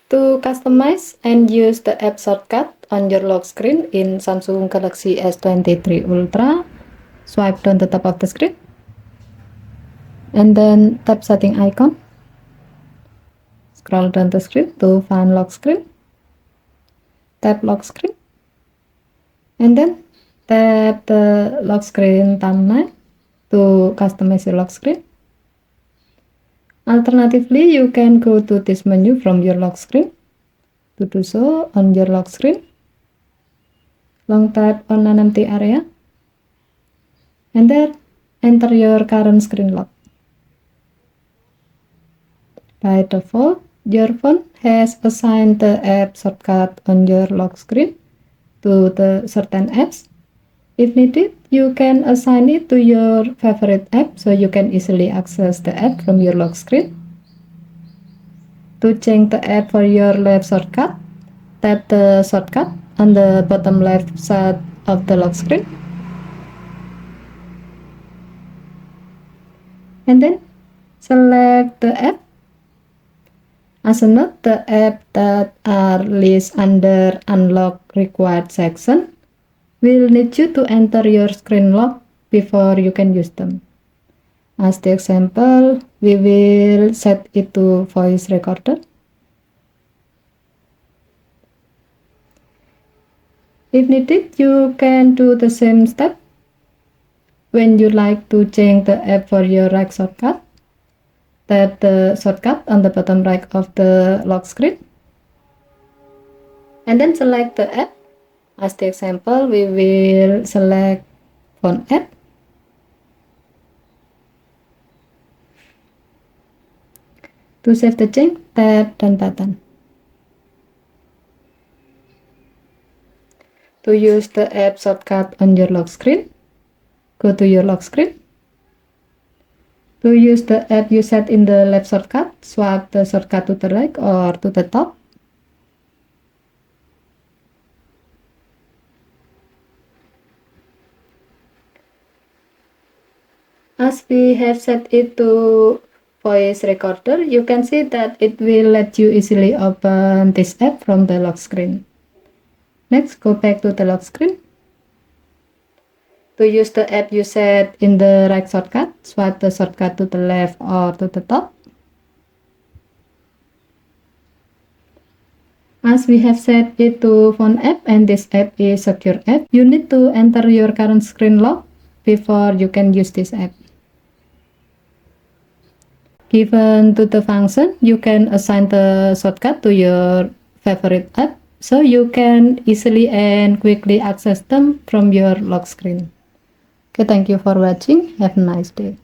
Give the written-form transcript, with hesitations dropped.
To customize and use the app shortcut on your lock screen in Samsung Galaxy S23 Ultra, swipe down the top of the screen and then tap setting icon. Scroll down the screen to find lock screen. Tap lock screen and then tap the lock screen thumbnail to customize your lock screen. Alternatively, you can go to this menu from your lock screen. To do so, on your lock screen, long tap on an empty area and then enter your current screen lock. By default, your phone has assigned the app shortcut on your lock screen to the certain apps. If needed, you can assign it to your favorite app so you can easily access the app from your lock screen. To change the app for your left shortcut, tap the shortcut on the bottom left side of the lock screen. And then select the app. As a note, the apps that are listed under Unlock Required section will need you to enter your screen lock before you can use them. As the example, we will set it to voice recorder. If needed, you can do the same step when you like to change the app for your right shortcut. Tap the shortcut on the bottom right of the lock screen and then select the app. As the example, we will select phone app. To save the change, tap Done button. To use the app shortcut on your lock screen, go to your lock screen. To use the app you set in the left shortcut, swipe the shortcut to the right or to the top. As we have set it to voice recorder, you can see that it will let you easily open this app from the lock screen. Next, go back to the lock screen. To use the app you set in the right shortcut, swipe the shortcut to the left or to the top. As we have set it to phone app and this app is secure app, you need to enter your current screen lock before you can use this app. Given to the function, you can assign the shortcut to your favorite app so you can easily and quickly access them from your lock screen. Okay, thank you for watching. Have a nice day.